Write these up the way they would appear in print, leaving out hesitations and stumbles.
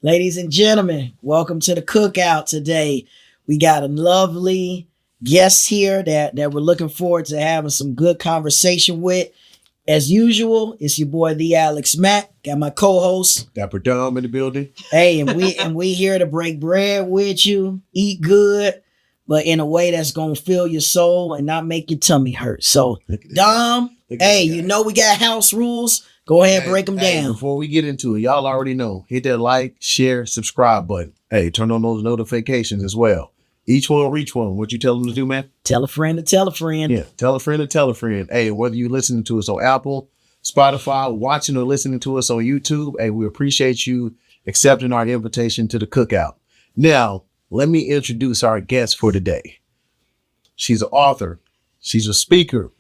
Ladies and gentlemen, welcome to the Cookout today. We got a lovely guest here that we're looking forward to having some good conversation with. As usual, it's your boy, the Alex Mack. Got my co-host. Dapper Dom in the building. Hey, and we here to break bread with you, eat good, but in a way that's going to fill your soul and not make your tummy hurt. So, Dom, hey, you know we got house rules. Go ahead and break them down. Before we get into it, y'all already know. Hit that like, share, subscribe button. Hey, turn on those notifications as well. Each one reach one. What you tell them to do, man? Tell a friend to tell a friend. Yeah, tell a friend to tell a friend. Hey, whether you're listening to us on Apple, Spotify, watching or listening to us on YouTube, hey, we appreciate you accepting our invitation to the Cookout. Now, let me introduce our guest for today. She's an author. She's a speaker.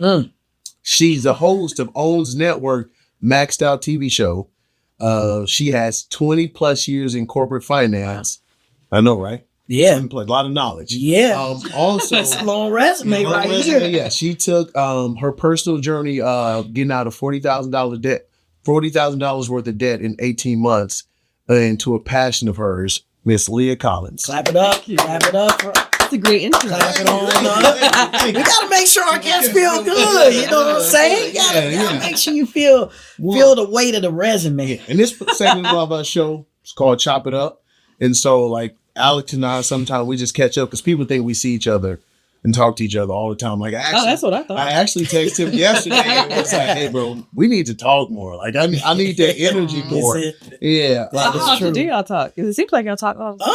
She's the host of Owns Network Maxed Out TV show. She has 20 plus years in corporate finance. I know, right? Yeah. A lot of knowledge. Yeah. Also, that's a long resume right here. Yeah. She took her personal journey getting out of $40,000 debt, $40,000 worth of debt in 18 months into a passion of hers, Miss Leah Collins. Clap it up. Clap it up. That's a great intro. Clap it on up. We got to make sure our guests feel good. You know what I'm saying? You gotta make sure you feel the weight of the resume. Yeah. And this segment of our show is called Chop It Up. And so, like, Alex and I, sometimes we just catch up because people think we see each other and talk to each other all the time. Like, that's what I thought. I actually texted him yesterday and was like, hey, bro, we need to talk more. Like, I need that energy more. Yeah. How often do y'all talk? Because it seems like y'all talk all the time.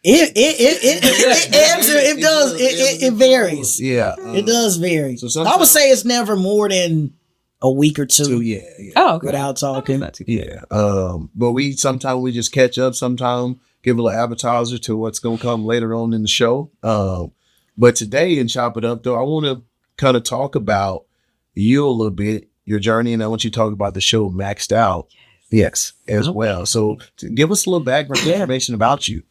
It varies. Yeah. It does vary. So I would say it's never more than a week or two. Yeah. Oh, okay. Without talking. Yeah. But sometimes we just catch up, sometimes give a little appetizer to what's going to come later on in the show. But today in Chop It Up, though, I want to kind of talk about you a little bit, your journey, and I want you to talk about the show Maxed Out. Yes, as well. So give us a little background information about you.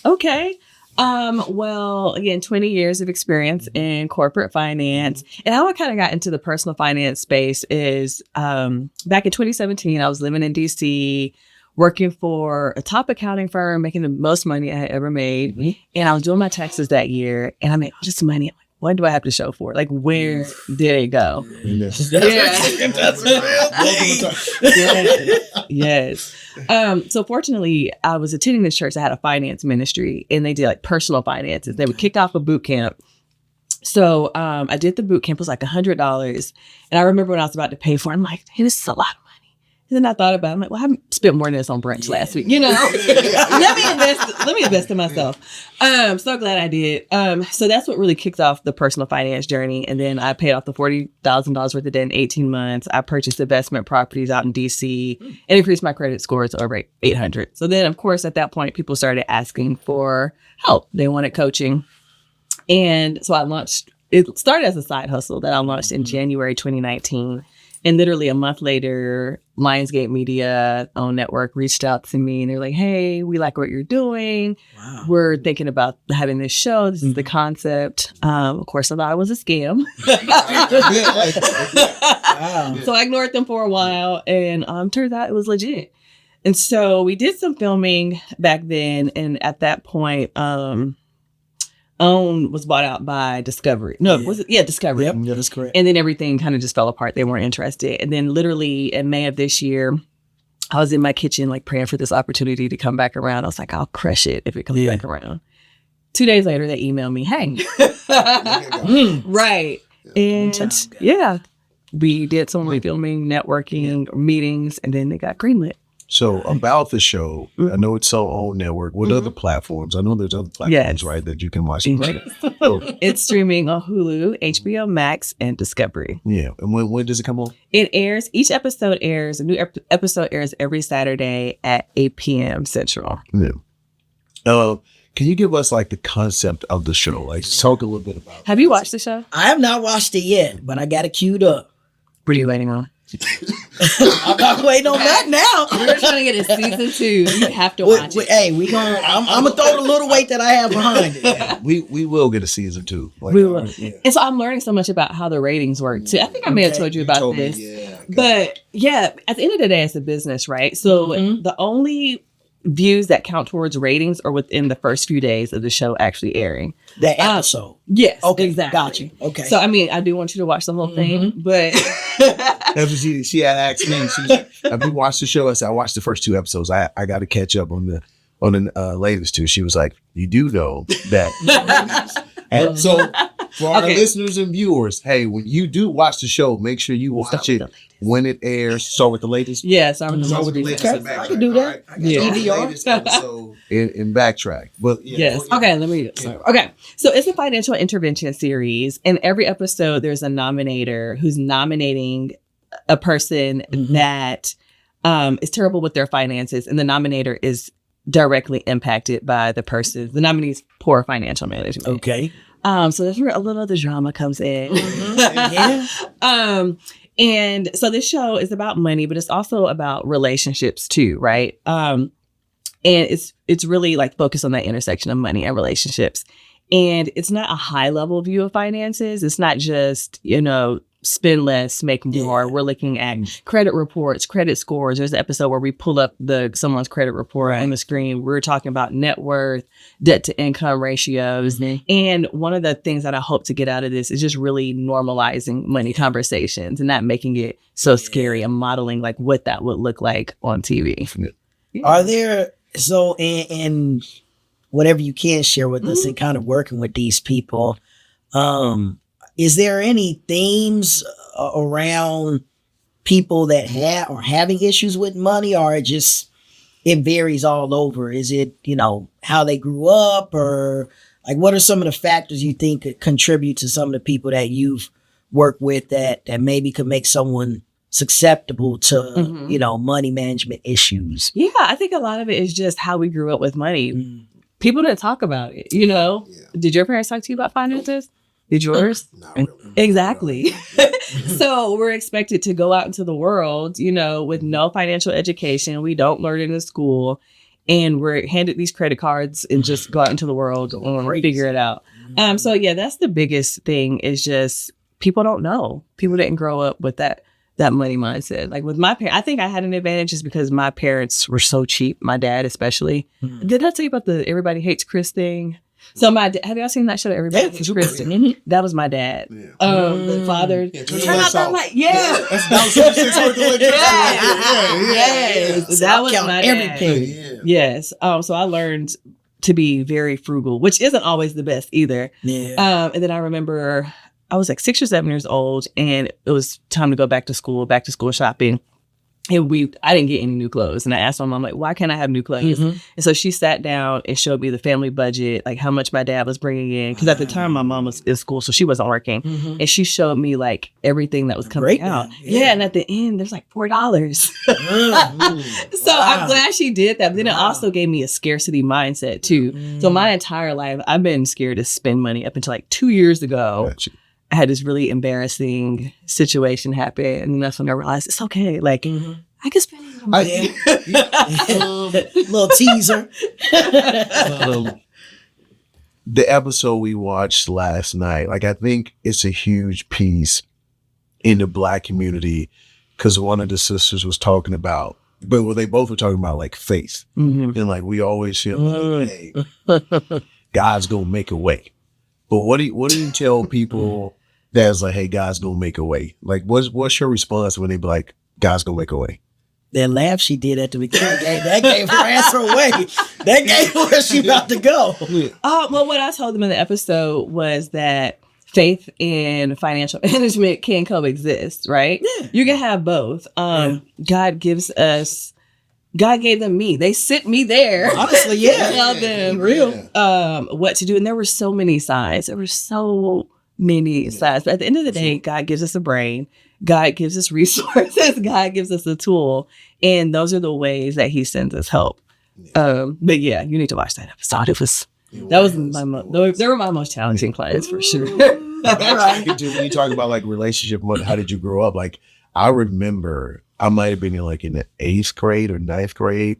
Okay. Well, again, 20 years of experience in corporate finance. And how I kind of got into the personal finance space is back in 2017, I was living in DC, working for a top accounting firm, making the most money I had ever made. Mm-hmm. And I was doing my taxes that year, and I made all this money. I'm like, what do I have to show for it? Like, where did it go? Yes. That's a real thing. Yes. So fortunately, I was attending this church that had a finance ministry, and they did like personal finances. They would kick off a boot camp. So I did the boot camp. It was like $100. And I remember when I was about to pay for it, I'm like, hey, this is a lot of money. And then I thought about it. I'm like, well, I spent more than this on brunch last week. You know, let me invest in myself. So glad I did. So that's what really kicked off the personal finance journey. And then I paid off the $40,000 worth of debt in 18 months. I purchased investment properties out in DC and increased my credit score to over 800. So then, of course, at that point, people started asking for help. They wanted coaching. And so it started as a side hustle that I launched in January 2019. And literally a month later, Lionsgate Media Own Network reached out to me and they're like, hey, we like what you're doing. Wow. We're thinking about having this show. This is the concept. Of course, I thought it was a scam. Wow. So I ignored them for a while and turns out it was legit. And so we did some filming back then. And at that point, Own was bought out by Discovery. Was it? Yeah, Discovery. Yep, yeah, that's correct. And then everything kind of just fell apart. They weren't interested. And then literally in May of this year, I was in my kitchen like praying for this opportunity to come back around. I was like, I'll crush it if it comes back around. 2 days later, they emailed me, hey. Right. And we did some filming, networking, meetings, and then they got greenlit. So about the show, I know it's on Own Network. What other platforms? I know there's other platforms, right, that you can watch. It's streaming on Hulu, HBO Max, and Discovery. Yeah. And when does it come on? It airs, each episode airs, a new episode airs every Saturday at 8 p.m. Central. Yeah. Can you give us like the concept of the show? Like talk a little bit about it. Have you watched the show? I have not watched it yet, but I got it queued up. What are you waiting on? I'm not waiting on that now. We're trying to get a season 2. You have to watch it. Hey, I'm gonna throw the little weight that I have behind it. Yeah, we will get a season 2. Like, we will. And so I'm learning so much about how the ratings work too. I think I may have told you about this. But yeah, at the end of the day, it's a business, right? So the only views that count towards ratings are within the first few days of the show actually airing. The episode. Yes. Okay. Exactly. Gotcha. Okay. So, I mean, I do want you to watch the whole thing, but That's what she had asked me. Have you watched the show? I said, I watched the first 2 episodes. I got to catch up on the latest 2. She was like, you do know that. And so for our listeners and viewers, hey, when you do watch the show, make sure you watch it when it airs. Start with the latest. yeah, so I'm Start with the latest and Okay, I backtrack. can do that. All right? Yeah. Start with the latest episode and backtrack. But Yes. Okay, let me. Okay. So it's a financial intervention series. In every episode, there's a nominator who's nominating a person that is terrible with their finances, and the nominator is directly impacted by the nominee's poor financial management. Okay. So that's where a little of the drama comes in. Yeah. And so this show is about money, but it's also about relationships too, right? And it's really like focused on that intersection of money and relationships. And it's not a high level view of finances. It's not just, spend less, make more. Yeah. We're looking at credit reports, credit scores. There's an episode where we pull up someone's credit report on the screen. We're talking about net worth, debt to income ratios. And one of the things that I hope to get out of this is just really normalizing money conversations and not making it so scary and modeling like what that would look like on TV. Are there, so in whatever you can share with us and kind of working with these people, is there any themes around people that are having issues with money, or it varies all over? Is it, how they grew up, or like what are some of the factors you think could contribute to some of the people that you've worked with that maybe could make someone susceptible to, money management issues? Yeah, I think a lot of it is just how we grew up with money. People didn't talk about it, Yeah. Did your parents talk to you about finances? Did yours? Not really. Exactly. So we're expected to go out into the world, with no financial education. We don't learn it in school. And we're handed these credit cards and just go out into the world and figure it out. So yeah, that's the biggest thing is just people don't know. People didn't grow up with that money mindset. Like with my parents, I think I had an advantage just because my parents were so cheap. My dad especially. Did I tell you about the Everybody Hates Chris thing? So have y'all seen that show? Everybody Hates Chris. That was my dad. Yeah. The father. Turn out that light. Yeah. Yes. That was my dad. Everything. Yes. So I learned to be very frugal, which isn't always the best either. Yeah. And then I remember I was like 6 or 7 years old, and it was time to go back to school shopping. And I didn't get any new clothes. And I asked my mom, like, why can't I have new clothes? And so she sat down and showed me the family budget, like how much my dad was bringing in. Because at the time, my mom was in school, so she wasn't working. And she showed me like everything that was coming out. Yeah. And at the end, there's like $4. So I'm glad she did that. But then it also gave me a scarcity mindset too. So my entire life, I've been scared to spend money up until like 2 years ago. Gotcha. I had this really embarrassing situation happen, and that's when I realized it's okay. Like I can spend money. Little teaser. The episode we watched last night, like I think it's a huge piece in the Black community because one of the sisters was talking about, but they both were talking about like faith, and like we always feel like, hey, God's gonna make a way. But what do you tell people that's like, hey, God's gonna make a way? Like, what's your response when they be like, God's gonna make a way? That laugh she did at the beginning, that gave her answer away. That gave her where she about to go. Well, what I told them in the episode was that faith and financial management can coexist, right? Yeah. You can have both. God gave them me. They sent me there. Honestly, yeah. Tell them Real. what to do. And there were so many signs. There were so many signs. But at the end of the day, God gives us a brain. God gives us resources. God gives us a tool. And those are the ways that he sends us help. But yeah, you need to watch that episode. They were my most challenging clients for sure. When you talk about like relationship, how did you grow up? Like I remember I might have been in the 8th grade or 9th grade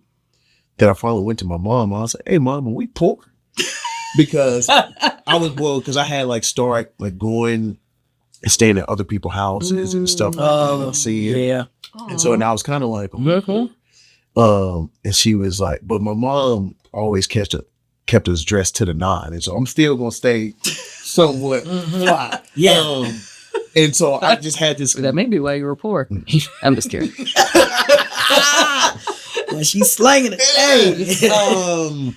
that I finally went to my mom. I was like, hey mom, are we poor? Because because I had started going and staying at other people's houses and stuff. Oh, See it. yeah. And so, and I was kind of like, And she was like, but my mom always kept us dressed to the nine. And so I'm still going to stay somewhat fly. Yeah. And so I just had this. That may be why you were poor. I'm just kidding. Well, she's slanging it. Hey.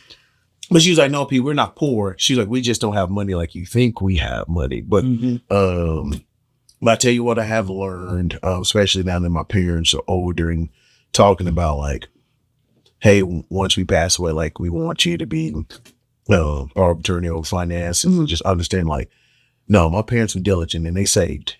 But she was like, no, P, we're not poor. She's like, we just don't have money like you think we have money. But but I tell you what I have learned, especially now that my parents are older and talking about like, hey, once we pass away, like we want you to be our attorney over finance and just understand like, no, my parents were diligent and they saved.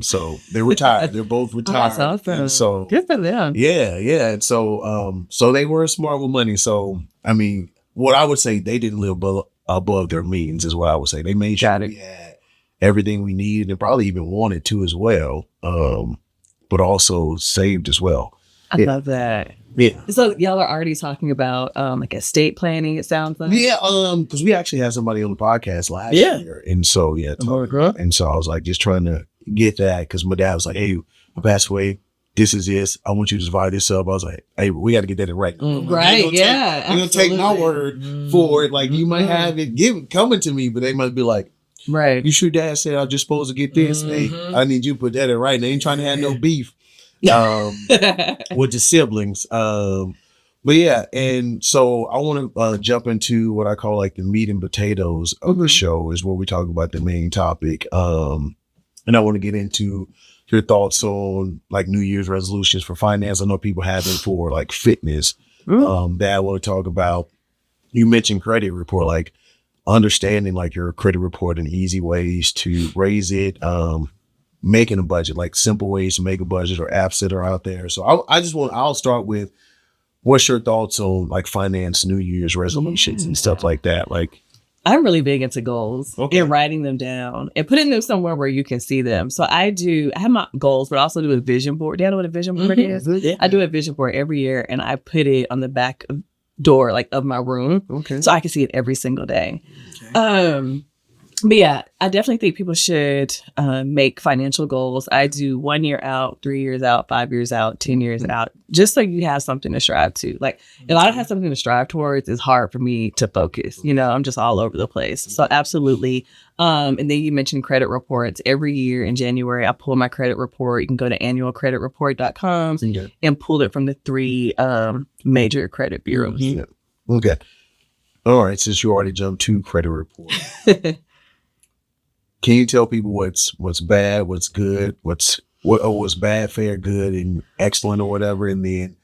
So they're retired. They're both retired. That's awesome. And so Good for them. yeah. And so so they were smart with money. So I mean, what I would say, they didn't live above their means is what I would say. They made sure we had everything we needed and probably even wanted to as well, but also saved as well. I love that. Yeah. So y'all are already talking about like estate planning, it sounds like. Yeah, because we actually had somebody on the podcast last year. And so and so I was like just trying to get that because my dad was like, hey, I passed away. This is this. I want you to divide this up. I was like, hey, we got to get that in right. Right, yeah. You're going to take my word for it. Like, you might have it coming to me, but they must be like, right. You sure dad said I was just supposed to get this? Hey, I need you to put that in right. They ain't trying to have no beef with the siblings. But yeah, and so I want to jump into what I call like the meat and potatoes of the show is where we talk about the main topic. And I want to get into your thoughts on like New Year's resolutions for finance. I know people have it for like fitness. That I want to talk about. You mentioned credit report, like understanding like your credit report and easy ways to raise it, making a budget, like simple ways to make a budget or apps that are out there. So I'll start with what's your thoughts on like finance, New Year's resolutions and stuff like that? Like, I'm really big into goals and writing them down and putting them somewhere where you can see them. So I have my goals, but I also do a vision board. Do you know what a vision board is? Yeah. I do a vision board every year and I put it on the back door like of my room. Okay. So I can see it every single day. Okay. But yeah, I definitely think people should make financial goals. I do 1 year out, 3 years out, 5 years out, 10 years out, just so you have something to strive to. Like if I don't have something to strive towards, it's hard for me to focus. You know, I'm just all over the place. So absolutely. And then you mentioned credit reports. Every year in January, I pull my credit report. You can go to annualcreditreport.com and pull it from the 3 major credit bureaus. Mm-hmm. Okay. All right. Since you already jumped to credit report. Can you tell people what's bad, what's good, what's bad, fair, good, and excellent, or whatever? And then,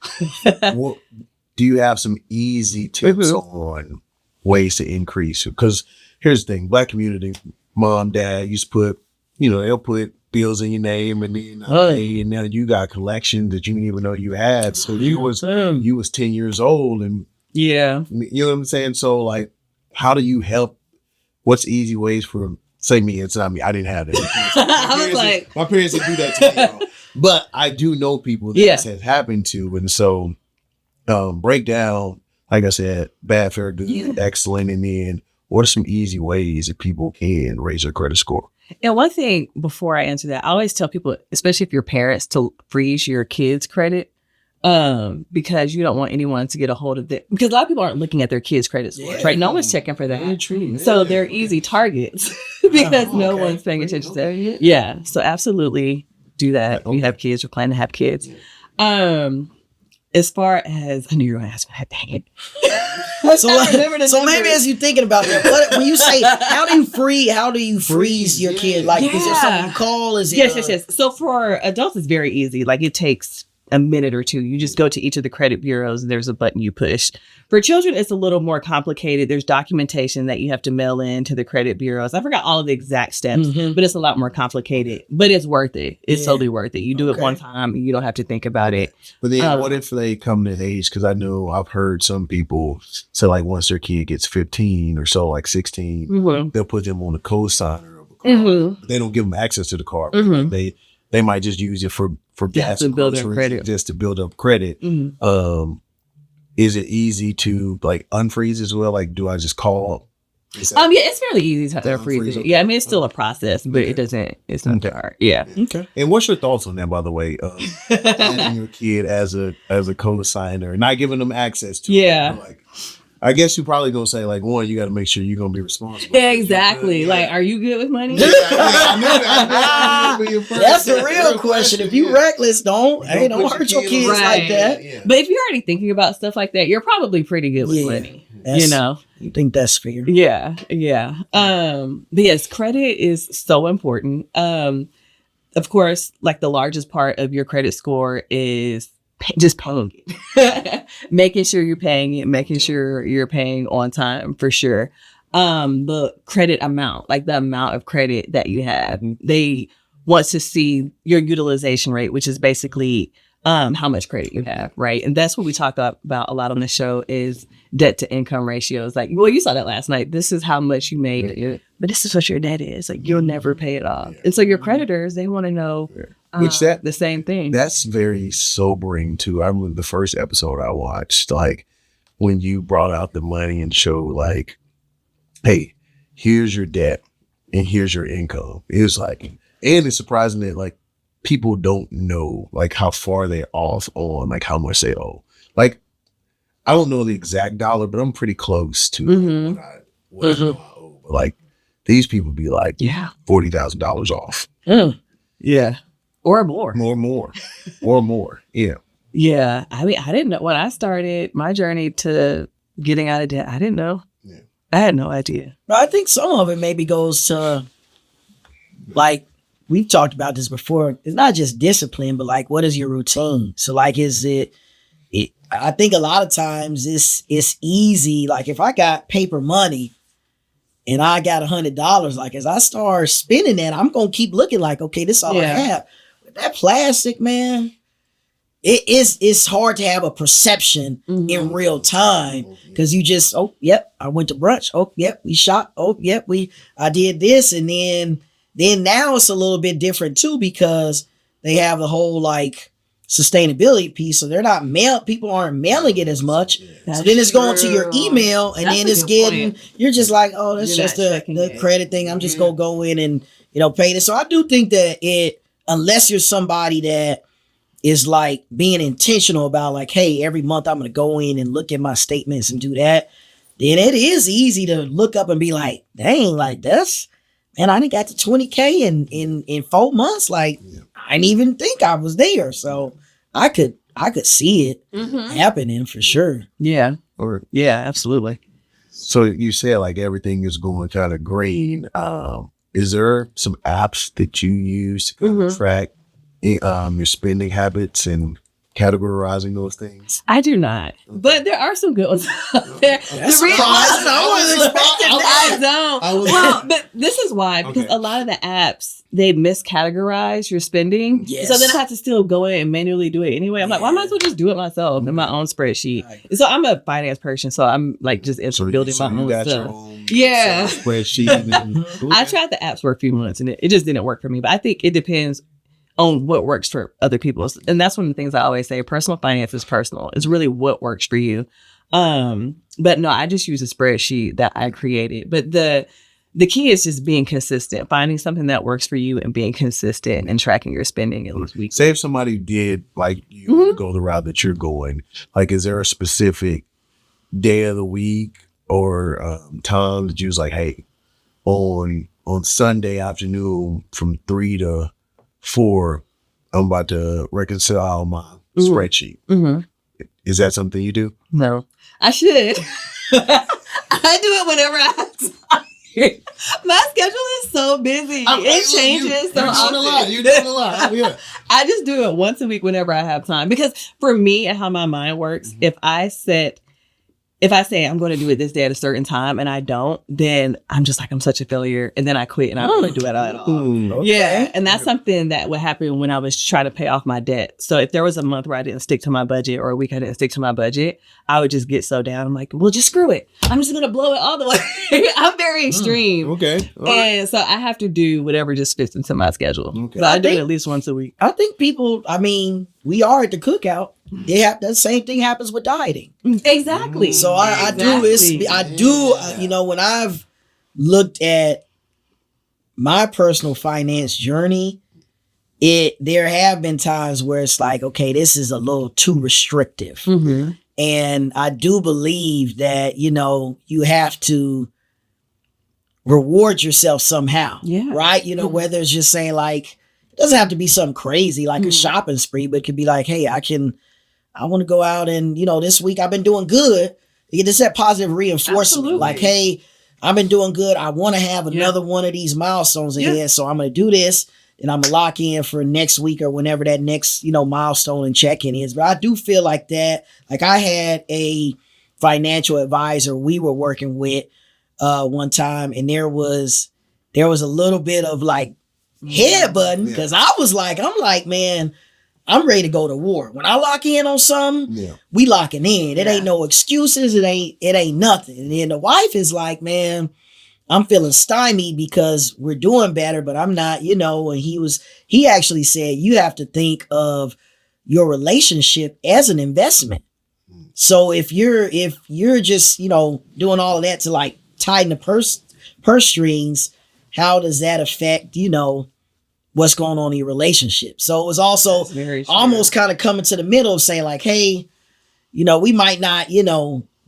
do you have some easy tips on ways to increase? Because here's the thing: Black community, mom, dad used to put, they'll put bills in your name, and then and now you got collections that you didn't even know you had. So you was 10 years old, and you know what I'm saying. So like, how do you help? What's easy ways for say me, it's not me. I didn't have that. My parents didn't do that to me. But I do know people that this has happened to. And so break down, like I said, bad, fair, good, excellent. And then what are some easy ways that people can raise their credit score? And one thing before I answer that, I always tell people, especially if you're parents, to freeze your kids' credit. Because you don't want anyone to get a hold of it. Because a lot of people aren't looking at their kids' credit scores, right? No one's checking for that. So they're easy targets because no one's paying attention to it. Yeah. So absolutely do that. If you have kids or plan to have kids. As far as, I knew you were going to ask me that, dang it. So maybe as you're thinking about that, when you say, how do you freeze your kid? Like, is there something you call? Is it Yes. So for adults, it's very easy. Like it takes a minute or two. You just go to each of the credit bureaus and there's a button you push. For children, it's a little more complicated. There's documentation that you have to mail in to the credit bureaus. I forgot all of the exact steps, but it's a lot more complicated. But it's worth it. It's totally worth it. You do it one time and you don't have to think about it. But then what if they come to age? Because I know I've heard some people say like once their kid gets 15 or so, like 16, they'll put them on the co-signer of a car. They don't give them access to the car. They might just use it for gas to build up credit. Just to build up credit. Is it easy to like unfreeze as well? Like, do I just call Yeah, it's fairly easy to freeze it. okay. Yeah, I mean it's still a process, but it's not that hard. Yeah. Okay. And what's your thoughts on that, by the way? Adding your kid as a co-signer, not giving them access to Yeah. it. Like, I guess you're probably gonna say like, one, you got to make sure you're gonna be responsible. Exactly. Like, are you good with money? I knew that. That's the real question. If you reckless, don't hurt your kids Right. like that. Yeah. But if you're already thinking about stuff like that, you're probably pretty good with Yeah. money. That's- You know? You think that's fair? Yeah. Yeah. But yes, credit is so important. Of course, like the largest part of your credit score is just paying it. Making sure you're paying it, making sure you're paying on time for sure. The credit amount, like the amount of credit that you have, they want to see your utilization rate, which is basically how much credit you have, right? And that's what we talk about a lot on the show is debt to income ratios. Like, well, you saw that last night. This is how much you made, but this is what your debt is. Like, you'll never pay it off. And so your creditors, they want to know the same thing. That's very sobering too. I remember the first episode I watched, like when you brought out the money and showed like, hey, here's your debt and here's your income. It was like, and it's surprising that like people don't know like how far they're off on like how much they owe. Like, I don't know the exact dollar, but I'm pretty close to what I owe. But like these people be like, Yeah. $40,000 off. Yeah. Or more. Or more. Yeah. Yeah. I mean, I didn't know when I started my journey to getting out of debt. I didn't know. Yeah. I had no idea. But I think some of it maybe goes to, like, we've talked about this before. It's not just discipline, but like, what is your routine? So like, is it I think a lot of times it's easy. Like if I got paper money and I got $100, like as I start spending that, I'm going to keep looking like, okay, this is all I have. But that plastic, man, it's hard to have a perception in real time because you just, oh, yep, I went to brunch. Oh, yep, we shot. Oh, yep, I did this. And then now it's a little bit different too because they have the whole like sustainability piece. So they're not people aren't mailing it as much. That's so then it's going to true. your email and That's then a it's good getting, point. you're just like, oh, that's You're just not the checking it. credit thing. I'm just going to go in and, pay this. So I do think that unless you're somebody that is like being intentional about like, hey, every month I'm going to go in and look at my statements and do that, then it is easy to look up and be like, dang, like that's, man, I done got to 20K in 4 months. Like I didn't even think I was there. So I could see it happening for sure. Yeah. Or Yeah, absolutely. so you said like everything is going kind of green. Is there some apps that you use to kind of track your spending habits and categorizing those things? I do not, but there are some good ones out there. That's The reason- surprising. I wasn't expecting that. I don't. I was- Well, but this is why, because Okay. a lot of the apps, they miscategorize your spending. Yes. So then I have to still go in and manually do it anyway. I'm like, well, I might as well just do it myself in my own spreadsheet. Right. So I'm a finance person, so I'm like just into building my you own got stuff. your own Yeah. spreadsheet. And, I tried the apps for a few months and it just didn't work for me. But I think it depends on what works for other people. And that's one of the things I always say, personal finance is personal. It's really what works for you. But no, I just use a spreadsheet that I created. But the key is just being consistent, finding something that works for you and being consistent and tracking your spending at least weekly. Say if somebody did like you go the route that you're going, like is there a specific day of the week or time that you was like, hey, on Sunday afternoon from 3 to 4, I'm about to reconcile my spreadsheet. Is that something you do? No, I should. I do it whenever I have time. My schedule is so busy. It changes so often. You're doing a lot. Yeah. I just do it once a week whenever I have time. Because for me and how my mind works, if I say I'm going to do it this day at a certain time and I don't, then I'm just like, I'm such a failure. And then I quit and I don't want to do it at all. Yeah. And that's something that would happen when I was trying to pay off my debt. So if there was a month where I didn't stick to my budget or a week I didn't stick to my budget, I would just get so down. I'm like, well, just screw it. I'm just going to blow it all the way. I'm very extreme. Okay. All right. And so I have to do whatever just fits into my schedule. Okay. So I do it think- at least once a week. I think people, we are at the Cookout. The same thing happens with dieting. Exactly. So I do, when looked at my personal finance journey, there have been times where it's like, okay, this is a little too restrictive. Mm-hmm. And I do believe that, you have to reward yourself somehow. Yeah. Right? Whether it's just saying like, it doesn't have to be something crazy like a shopping spree, but it could be like, hey, I want to go out and, this week I've been doing good. You get this that positive reinforcement. Absolutely. Like, hey, I've been doing good. I want to have another one of these milestones ahead. So I'm going to do this. And I'm going to lock in for next week or whenever that next, milestone and check-in is. But I do feel like that. Like I had a financial advisor we were working with one time, and there was a little bit of like headbutting because I'm like, man, I'm ready to go to war. When I lock in on something, we locking in. It ain't no excuses. It ain't nothing. And then the wife is like, man, I'm feeling stymied because we're doing better, but I'm not, and he actually said, you have to think of your relationship as an investment. So if you're just, doing all of that to like tighten the purse strings, how does that affect, what's going on in your relationship? So it was also almost kind of coming to the middle of saying like, hey, we might not,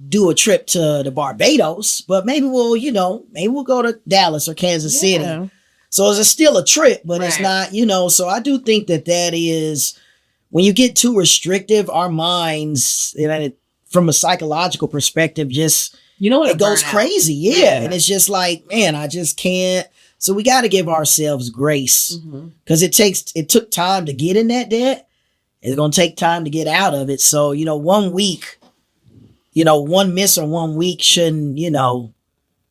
do a trip to the Barbados, but maybe we'll go to Dallas or Kansas City. So it's still a trip, but it's not, so I do think that is when you get too restrictive, our minds, from a psychological perspective, just, it goes crazy. Yeah. And it's just like, man, I just can't. So we got to give ourselves grace because it took time to get in that debt. It's going to take time to get out of it. So, 1 week, one miss or 1 week shouldn't,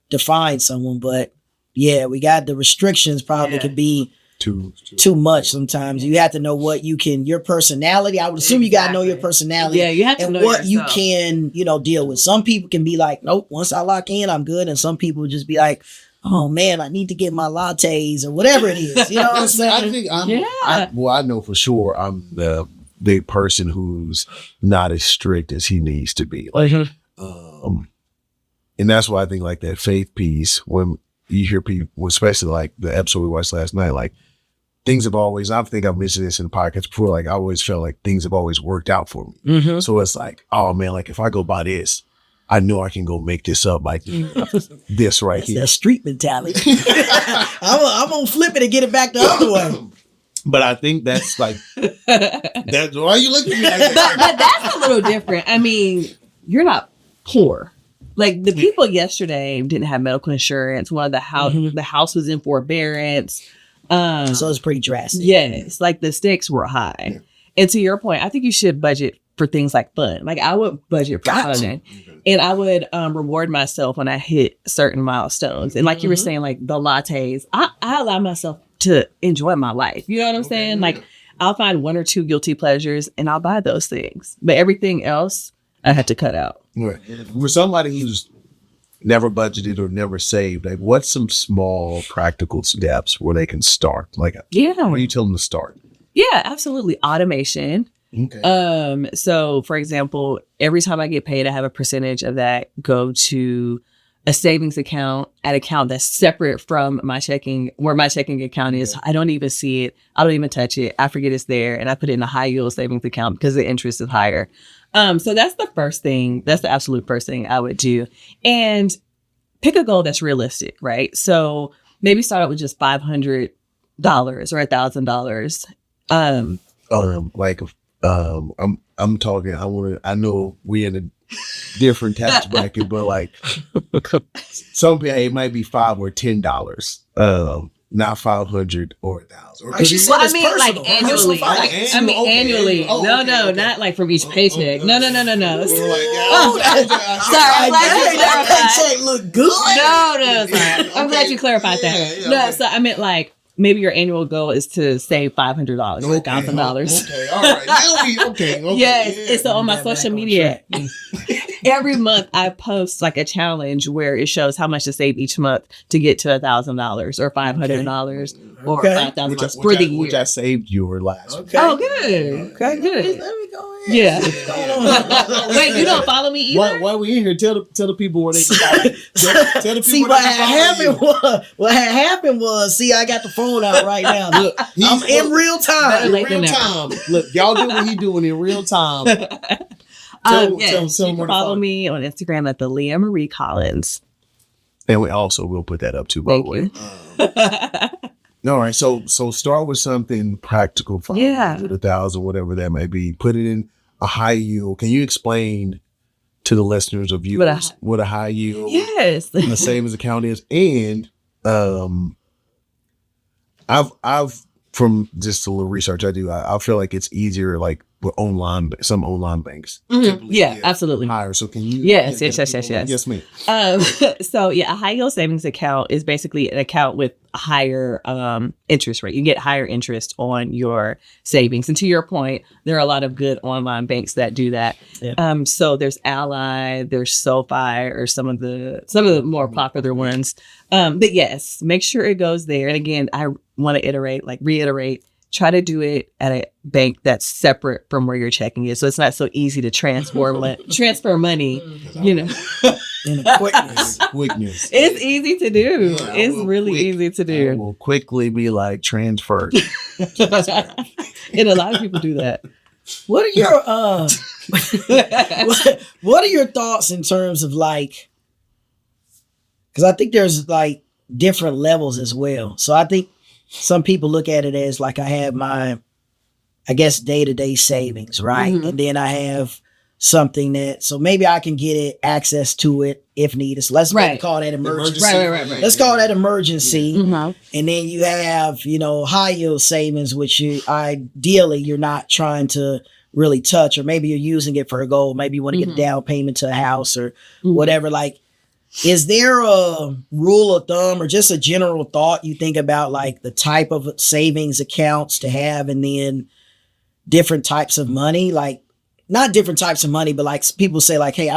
define someone. But yeah, we got the restrictions probably could be too much sometimes. You have to know what your personality. I would assume you got to know your personality. Yeah, you have to know what yourself. You can, deal with. Some people can be like, nope, once I lock in, I'm good. And some people just be like, oh man, I need to get my lattes or whatever it is. You know what I'm saying? I know for sure I'm the person who's not as strict as he needs to be. Like, and that's why I think like that faith piece, when you hear people, especially like the episode we watched last night, like things have always, I think I've mentioned this in the podcast before, like I always felt like things have always worked out for me. So it's like, oh man, like if I go buy this, I know I can go make this up like this right here. That street mentality. I'm gonna flip it and get it back the other way. But I think that's like, that's why you looking at me like that. But that's a little different. I mean, you're not poor. Like the people yesterday didn't have medical insurance. One of the house was in forbearance. So it's pretty drastic. Yes, like the stakes were high. And to your point, I think you should budget for things like fun. Like I would budget for fun, and I would reward myself when I hit certain milestones. And like you were saying, like the lattes, I allow myself to enjoy my life. You know what I'm saying? Like I'll find 1 or 2 guilty pleasures and I'll buy those things. But everything else I had to cut out. Right. For somebody who's never budgeted or never saved, like what's some small practical steps where they can start? Like, where do you tell them to start? Yeah, absolutely. Automation. Okay. So for example, every time I get paid, I have a percentage of that go to a savings account, an account that's separate from my checking, where my checking account is. I don't even see it. I don't even touch it. I forget it's there. And I put it in a high yield savings account because the interest is higher. So that's the first thing. That's the absolute first thing I would do. And pick a goal that's realistic, right? So maybe start out with just $500 or $1,000. I'm talking, I know we in a different tax bracket, but like some people, it might be $5 or $10. Not 500 or 1,000. Well, I mean, like annually. Annually. No, not like from each paycheck. No. Sorry, I'm glad you clarified. Paycheck look good. No, sorry. I'm glad you clarified that. No, so I meant like maybe your annual goal is to save $500 or $1,000. Okay, all right. Now okay. Yes, it's on my social media. every month I post like a challenge where it shows how much to save each month to get to $1,000 or $500 or $5,000 for the year. Which I saved your last one. Okay. Oh, good. Okay. Good. Let me go ahead. Yeah. What's going on? Wait, you don't follow me either? While we in here, tell the people where they can follow you. Tell the people See, where what they had can follow happened was, see, I got the phone out right now. Look, I'm in real time. Better you. Real time. Look, y'all do what he doing in real time. Tell You them can where to follow me on Instagram at the Leah Marie Collins. And we'll put that up too, by the way. All right. So start with something practical, $500, $1,000, whatever that may be. Put it in a high yield. Can you explain to the listeners of you what a high yield and a savings account is? And I've from just a little research I do, I feel like it's easier like with some online banks. Yeah, absolutely. Higher. So can you? Yes. Yes, ma'am. So a high yield savings account is basically an account with a higher interest rate. You get higher interest on your savings. And to your point, there are a lot of good online banks that do that. Yeah. So there's Ally, there's SoFi, or some of the more popular ones. But yes, make sure it goes there. And again, I want to reiterate. Try to do it at a bank that's separate from where your checking is. So it's not so easy to transfer money, In a quickness. It's easy to do. Yeah, it's really easy to do. I will quickly be like transferred. And a lot of people do that. What are your what are your thoughts in terms of like, because I think there's like different levels as well. So I think some people look at it as like I have my, I guess, day-to-day savings, right? Mm-hmm. And then I have something so maybe I can get access to it if needed. So let's call that emergency. Right. Let's call that emergency. Yeah. Mm-hmm. And then you have, high yield savings, which ideally you're not trying to really touch, or maybe you're using it for a goal. Maybe you want to get a down payment to a house or whatever. Like, is there a rule of thumb or just a general thought you think about like the type of savings accounts to have, and then different types of money? Like, not different types of money, but like people say like, hey,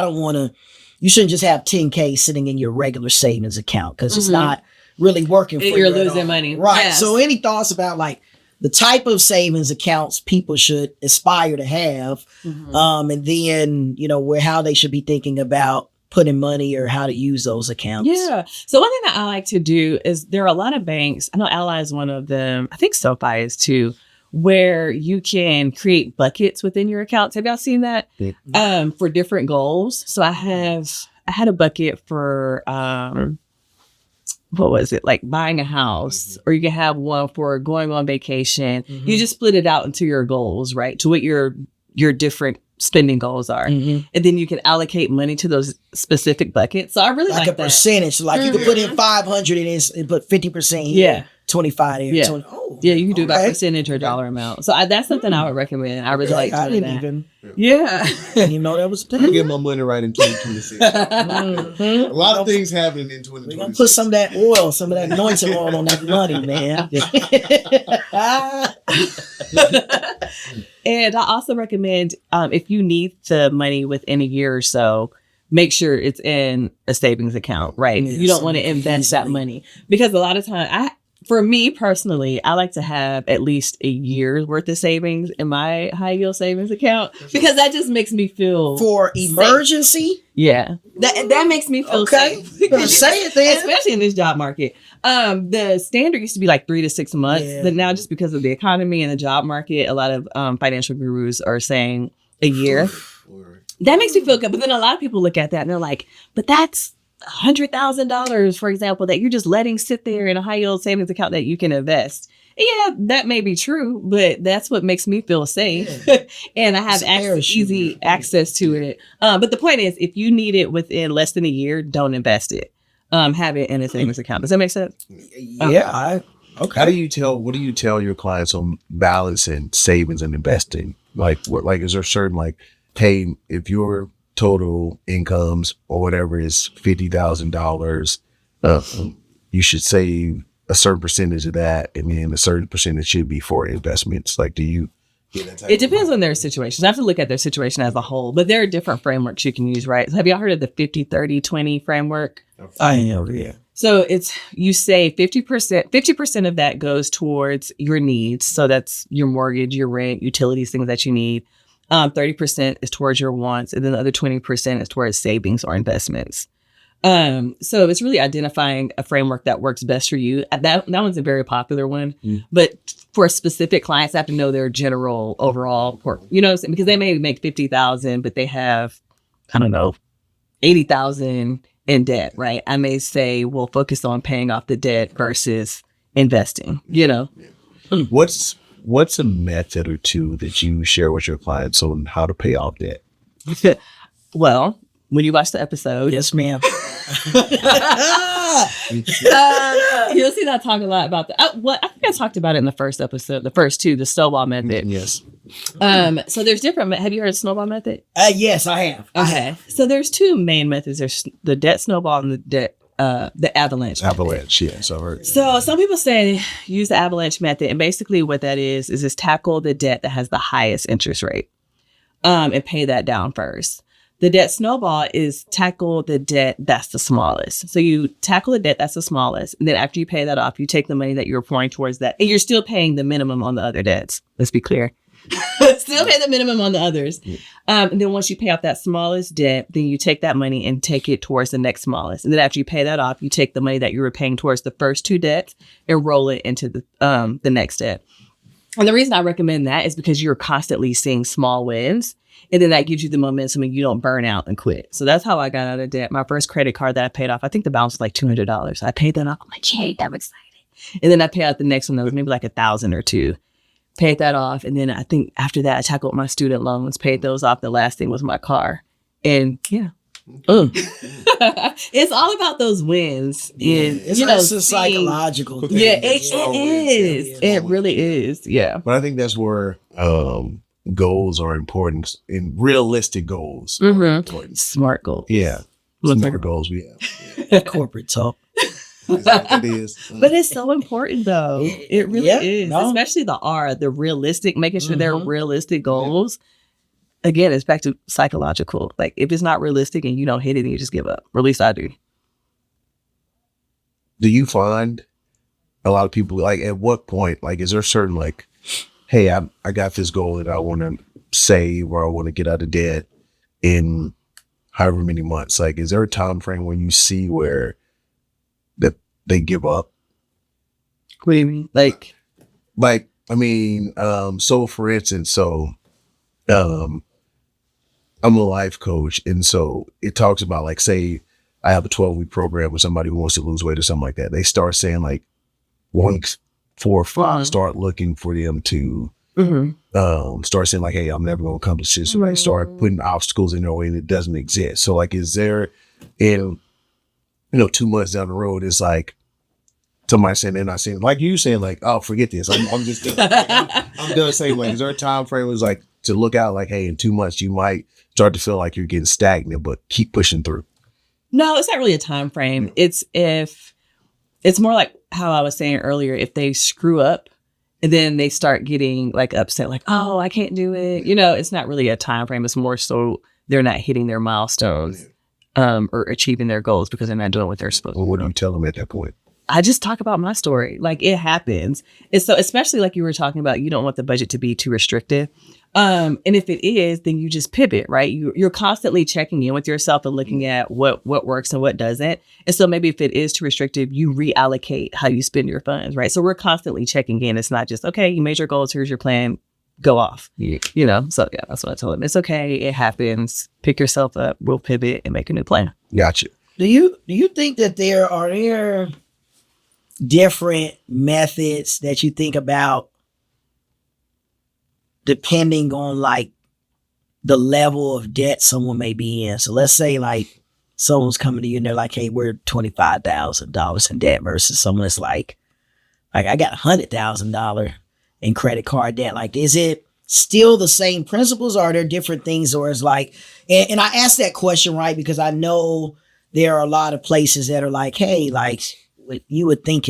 you shouldn't just have 10K sitting in your regular savings account because it's not really working for you. You're losing money. Right. Yes. So any thoughts about like the type of savings accounts people should aspire to have, and then, how they should be thinking about putting money or how to use those accounts? Yeah. So one thing that I like to do is there are a lot of banks. I know Ally is one of them. I think SoFi is too, where you can create buckets within your accounts. Have y'all seen that? Yeah. For different goals. So I had a bucket for, what was it? Like buying a house, or you can have one for going on vacation. You just split it out into your goals, right? To what your different spending goals are. And then you can allocate money to those specific buckets. So I really like a that. percentage. So like you can put in 500 and put 50% here, 25 here. Yeah. 20, you can do by percentage or dollar amount. So that's something I would recommend. I really like doing that. I didn't even know that was a thing. I get my money right in 2026. A lot of things happening in 2026. We're going to put some of that oil, some of that anointing oil on that money, man. And I also recommend, if you need the money within a year or so, make sure it's in a savings account, right? You don't want to invest that money, because a lot of time, for me personally, I like to have at least a year's worth of savings in my high yield savings account, because that just makes me feel for emergency. Safe. Yeah, that makes me feel safe. Say it then, especially in this job market. The standard used to be like 3 to 6 months, but now just because of the economy and the job market, a lot of financial gurus are saying a year. That makes me feel good, but then a lot of people look at that and they're like, "But that's $100,000, for example, that you're just letting sit there in a high yield savings account that you can invest." Yeah, that may be true, but that's what makes me feel safe. And I have easy access to it. But the point is, if you need it within less than a year, don't invest it. Have it in a savings account. Does that make sense? Yeah. Okay. What do you tell your clients on balancing savings and investing? Like, is there certain, like, hey, if your total incomes or whatever is $50,000, you should save a certain percentage of that, and then a certain percentage should be for investments. Like, do you It depends on their situation. I have to look at their situation as a whole, but there are different frameworks you can use, right? So have y'all heard of the 50-30-20 framework? I am, yeah. So it's, you say 50% of that goes towards your needs. So that's your mortgage, your rent, utilities, things that you need. 30% is towards your wants. And then the other 20% is towards savings or investments. So it's really identifying a framework that works best for you. That one's a very popular one, but for specific clients, I have to know their general overall, because they may make 50,000, but they have, I don't know, 80,000 in debt, right? I may say, we'll focus on paying off the debt versus investing, What's a method or two that you share with your clients on how to pay off debt? Well, when you watch the episode, Yes, ma'am. you'll see that I talk a lot about that. I think I talked about it in the first episode, the first two, the snowball method. Yes. So there's different. Have you heard of snowball method? Yes, I have. Okay. So there's two main methods. There's the debt snowball and the avalanche. Avalanche. Yes, I've heard. So some people say use the avalanche method, and basically what that is just tackle the debt that has the highest interest rate, and pay that down first. The debt snowball is tackle the debt that's the smallest. So you tackle the debt that's the smallest. And then after you pay that off, you take the money that you're pouring towards that. And you're still paying the minimum on the other debts. Let's be clear. Still pay the minimum on the others. And then once you pay off that smallest debt, then you take that money and take it towards the next smallest. And then after you pay that off, you take the money that you were paying towards the first two debts and roll it into the next debt. And the reason I recommend that is because you're constantly seeing small wins. And then that gives you the momentum and you don't burn out and quit. So that's how I got out of debt. My first credit card that I paid off, I think the balance was like $200. I paid that off. I'm like, yay, I'm excited. And then I paid out the next one that was maybe like $1,000 or $2,000. Paid that off. And then I think after that, I tackled my student loans, paid those off. The last thing was my car. And yeah. It's all about those wins. And, It's a psychological thing. Yeah, it is. It really is. Yeah. But I think that's where goals are important, and realistic goals. Smart goals. Yeah. Smart goals we have. Corporate talk. It is. But it's so important though. It really is. No. Especially the realistic, making sure they're realistic goals. Again, it's back to psychological. Like if it's not realistic and you don't hit it, then you just give up. Or at least I do. Do you find a lot of people, like at what point, like is there certain like, hey, I got this goal that I want to save or I want to get out of debt in however many months? Like, is there a time frame when you see where that they give up? What do you mean? Like, I mean, so for instance, I'm a life coach. And so it talks about like, say I have a 12-week program with somebody who wants to lose weight or something like that. They start saying like weeks 4 or 5, start looking for them to start saying like, hey, I'm never going to accomplish this. So they start putting obstacles in their way that doesn't exist. So like, is there, in 2 months down the road, it's like somebody saying they're not saying, like you saying like, oh, forget this. I'm just done. I'm done saying like, is there a time frame was like to look out like, hey, in 2 months you might start to feel like you're getting stagnant, but keep pushing through? no, it's not really a time frame. It's more like how I was saying earlier, if they screw up and then they start getting like upset, like, oh, I can't do it. It's not really a time frame. It's more so they're not hitting their milestones or achieving their goals because they're not doing what they're supposed Well, to. what do you tell them at that point? I just talk about my story. Like it happens. It's so, especially like you were talking about, you don't want the budget to be too restrictive. And if it is, then you just pivot, right? You're constantly checking in with yourself and looking at what works and what doesn't. And so maybe if it is too restrictive, you reallocate how you spend your funds, right? So we're constantly checking in. It's not just, okay, you made your goals. Here's your plan. Go off. Yeah. So yeah, that's what I told them. It's okay. It happens. Pick yourself up. We'll pivot and make a new plan. Gotcha. Do you think that there are different methods that you think about depending on like the level of debt someone may be in? So let's say like someone's coming to you and they're like, hey, we're $25,000 in debt versus someone that's like I got $100,000 in credit card debt. Like, is it still the same principles or are there different things? Or is like, and I asked that question, right? Because I know there are a lot of places that are like, hey, like what you would think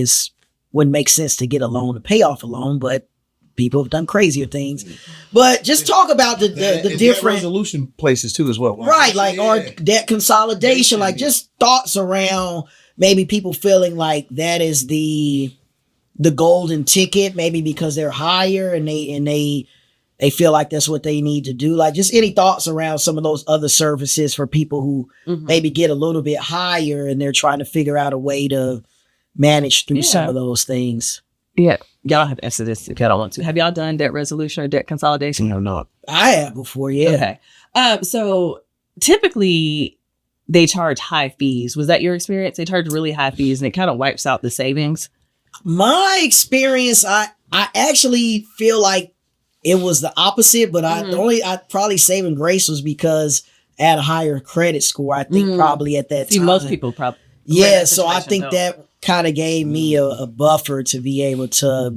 wouldn't make sense to get a loan to pay off a loan, but people have done crazier things. But just talk about the different resolution places too as well. Right, like or debt consolidation, like just thoughts around maybe people feeling like that is the golden ticket, maybe because they're higher and they feel like that's what they need to do. Like just any thoughts around some of those other services for people who maybe get a little bit higher and they're trying to figure out a way to manage through some of those things. Yeah. Y'all don't have to answer this if y'all don't want to. Have y'all done debt resolution or debt consolidation? No, not. I have before, yeah. Okay. So typically they charge high fees. Was that your experience? They charge really high fees and it kind of wipes out the savings. My experience, I actually feel like it was the opposite, but I probably saving grace was because I had a higher credit score. I think probably at that time. Most people probably. Yeah, so I think that kind of gave me a buffer to be able to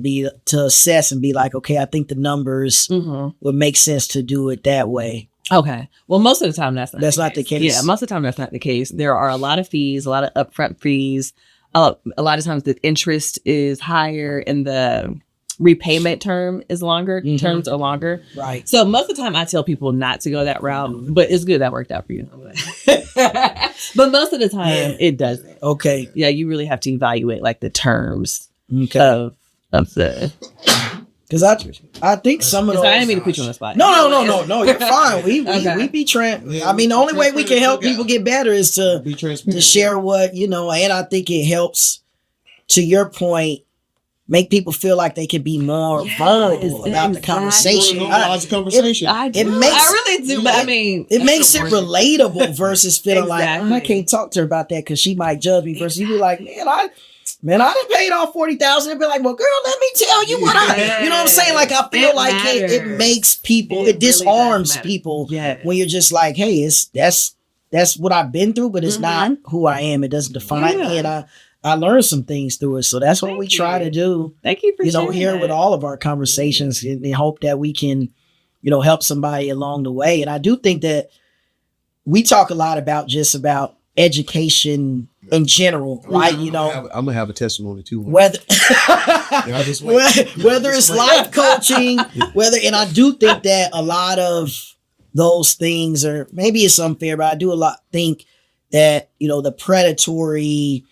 assess and be like, okay, I think the numbers would make sense to do it that way. Okay. Well, most of the time that's not the case. Yeah, most of the time that's not the case. There are a lot of fees, a lot of upfront fees. A lot of times the interest is higher and the repayment term is longer. Terms are longer. Right. So most of the time I tell people not to go that route, but it's good that worked out for you. But most of the time it doesn't. Okay. Yeah, you really have to evaluate like the terms of the. Because I think some of those. I didn't mean to put you on the spot. No, you're fine. We be I mean, the only way we can help people get better is to share what, and I think it helps, to your point, make people feel like they can be more vulnerable about the conversation. I really do, but I mean, it makes it relatable versus feeling like, I can't talk to her about that because she might judge me. Versus you be like, man, I done paid off $40,000. They'd be like, well, girl, let me tell you what you know what I'm saying? Like, I feel like it makes people, it disarms people when you're just like, hey, that's what I've been through, but it's not who I am. It doesn't define me, and I learned some things through it. So that's what we try to do. Thank you for sharing here that. with all of our conversations, and hope that we can, help somebody along the way. And I do think that we talk a lot about education in general, right? I'm gonna have a testimony too. Whether it's life coaching, and I do think that a lot of those things are, maybe it's unfair, but I do think that, the predatory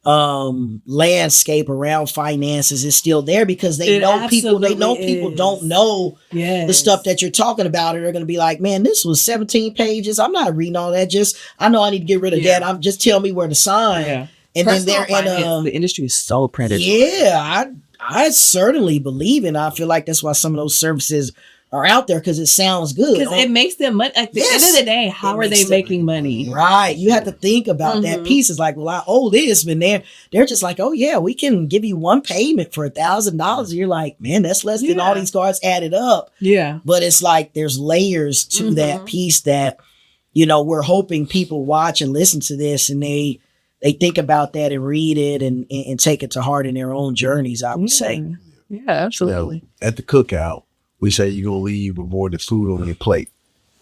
landscape around finances is still there because they know people don't know the stuff that you're talking about, and they're going to be like, man, this was 17 pages. I'm not reading all that. I know I need to get rid of that. I'm just tell me where to sign. Yeah. And personal then they're the industry is so predatory. Yeah, I certainly believe in. I feel like that's why some of those services are out there, because it sounds good. Because it makes them money. At the end of the day, how are they making money? Right. You have to think about that piece. It's like, well, I owe this, but they're just like, oh yeah, we can give you one payment for $1,000. You're like, man, that's less than all these cards added up. Yeah. But it's like there's layers to that piece that, we're hoping people watch and listen to this and they think about that and read it and take it to heart in their own journeys, I would say. Yeah, absolutely. Now, at the Cookout, we say you're going to leave with more than food on your plate.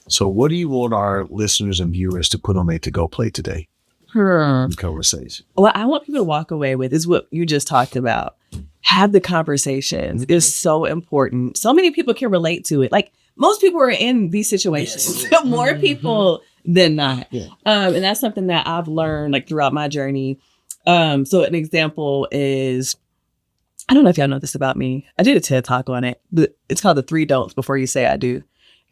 So what do you want our listeners and viewers to put on their to-go plate today? Conversation. What I want people to walk away with is what you just talked about. Have the conversations. It's so important. So many people can relate to it. Like, most people are in these situations. Yes. More people than not. Yeah. And that's something that I've learned like throughout my journey. So an example is, I don't know if y'all know this about me. I did a TED Talk on it. It's called The 3 Don'ts Before You Say I Do.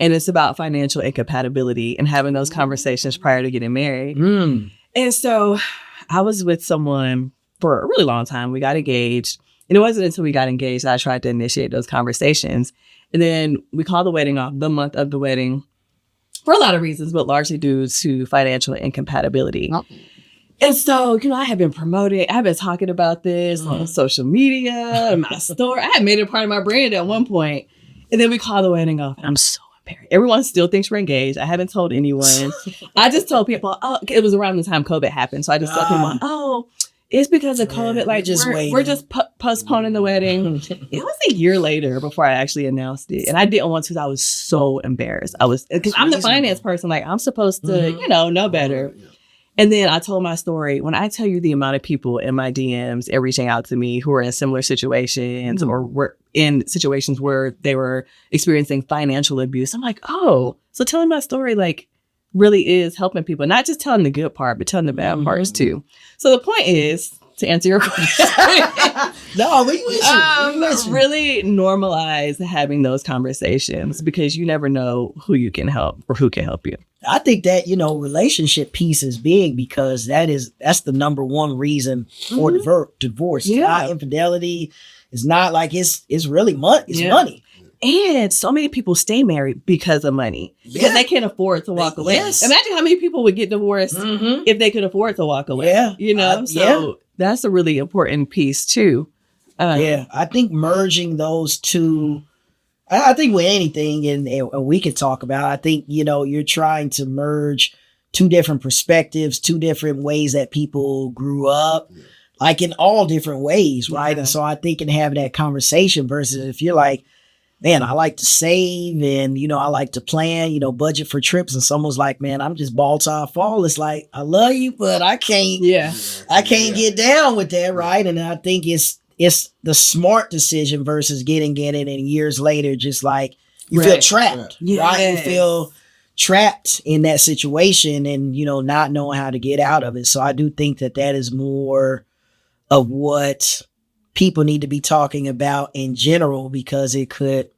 And it's about financial incompatibility and having those conversations prior to getting married. And so I was with someone for a really long time. We got engaged. And it wasn't until we got engaged that I tried to initiate those conversations. And then we called the wedding off the month of the wedding for a lot of reasons, but largely due to financial incompatibility. And so, I have been promoting, I've been talking about this on social media, my store. I had made it a part of my brand at one point. And then we called the wedding off. And I'm so embarrassed. Everyone still thinks we're engaged. I haven't told anyone. I just told people, it was around the time COVID happened. So I just told people, it's because of COVID. Like, we're just postponing the wedding. It was a year later before I actually announced it. And I didn't want to. I was so embarrassed. Because I'm the finance person. Like, I'm supposed to, know better. And then I told my story. When I tell you the amount of people in my DMs are reaching out to me who are in similar situations or were in situations where they were experiencing financial abuse, I'm like, oh, so telling my story like really is helping people, not just telling the good part, but telling the bad parts too. So the point is, to answer your question, No, we listen. really normalize having those conversations because you never know who you can help or who can help you. I think that, relationship piece is big because that's the number one reason for divorce. Yeah. Not infidelity. It's not like it's really money. It's money. And so many people stay married because of money, because they can't afford to walk away. Yes. Imagine how many people would get divorced if they could afford to walk away. Yeah. So that's a really important piece too. I think merging those two, I think with anything, and we could talk about, I think, you're trying to merge two different perspectives, two different ways that people grew up, like in all different ways, right? And so I think in having that conversation versus if you're like, man, I like to save and, I like to plan, budget for trips. And someone's like, man, I'm just ball to fall. It's like, I love you, but I can't get down with that. Right. And I think it's the smart decision versus getting it and years later, just like you feel trapped, right? You feel trapped in that situation and, not knowing how to get out of it. So I do think that is more of what people need to be talking about in general, because it could,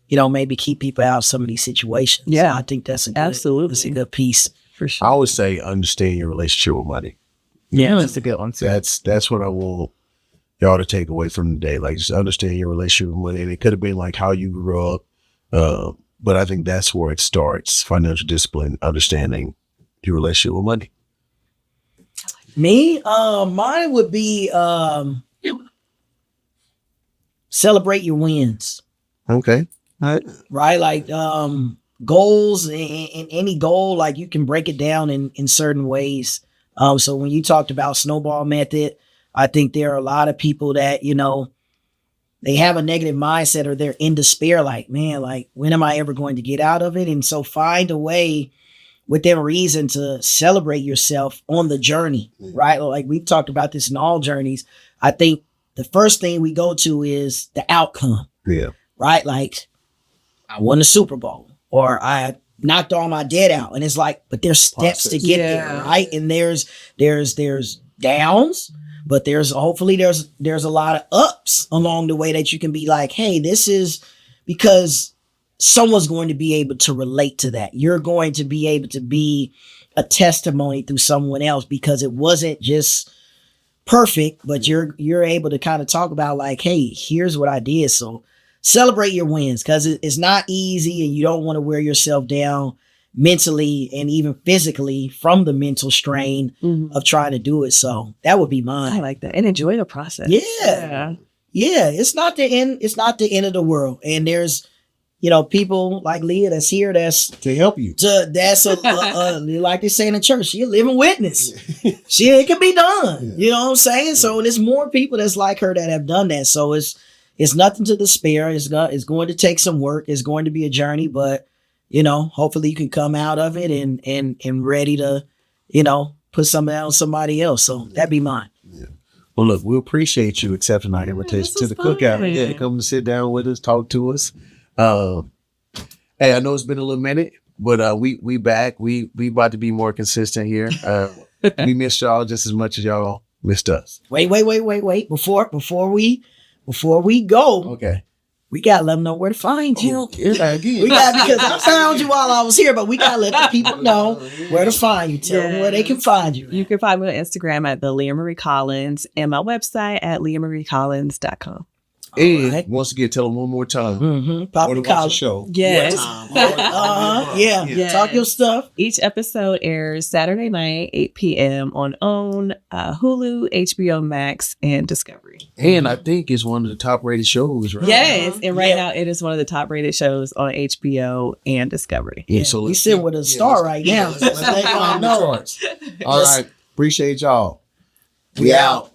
maybe keep people out of some of these situations. Yeah. So I think that's absolutely that's a good piece. For sure. I always say understand your relationship with money. Yeah, that's a good one. That's what I want y'all to take away from today. Like, just understand your relationship with money. And it could have been like how you grew up. But I think that's where it starts. Financial discipline, understanding your relationship with money. Me, mine would be celebrate your wins. Okay. All right. Right? Like goals and any goal, like you can break it down in certain ways. So when you talked about snowball method, I think there are a lot of people that, they have a negative mindset or they're in despair, like, man, like, when am I ever going to get out of it? And so find a way within reason to celebrate yourself on the journey, right? Like we've talked about this in all journeys. I think the first thing we go to is the outcome. Yeah. Right? Like, I won the Super Bowl or I knocked all my debt out. And it's like, but there's steps to get there, right? And there's downs, but hopefully there's a lot of ups along the way that you can be like, hey, this is because someone's going to be able to relate to that. You're going to be able to be a testimony through someone else because it wasn't just perfect, but you're able to kind of talk about like, hey, here's what I did. So celebrate your wins because it's not easy and you don't want to wear yourself down mentally and even physically from the mental strain of trying to do it. So that would be mine. I like that. And enjoy the process. Yeah. It's not the end. It's not the end of the world. And there's, people like Leah that's here that's to help you. That's like they say in the church, she a living witness. It can be done. Yeah. You know what I'm saying? So there's more people that's like her that have done that. So it's nothing to despair. It's going to take some work. It's going to be a journey, but hopefully you can come out of it and ready to, put something on somebody else. So that'd be mine. Yeah. Well, look, we appreciate you accepting our invitation to the cookout. Yeah, come to sit down with us, talk to us. Hey, I know it's been a little minute, but we back. We about to be more consistent here. We missed y'all just as much as y'all missed us. Wait. Before we go, okay, we gotta let them know where to find you. Because I found you while I was here, but we gotta let the people know where to find you. Tell them where they can find you. You can find me on Instagram at the Leah Marie Collins and my website at leahmariecollins.com. And once again, tell them one more time. Pop the college show. Yes. Talk your stuff. Each episode airs Saturday night, 8 p.m. on OWN, Hulu, HBO Max, and Discovery. And I think it's one of the top rated shows, right? Yes. And right now it is one of the top rated shows on HBO and Discovery. Yeah. So we sit with a star right now. All right. Appreciate y'all. We out.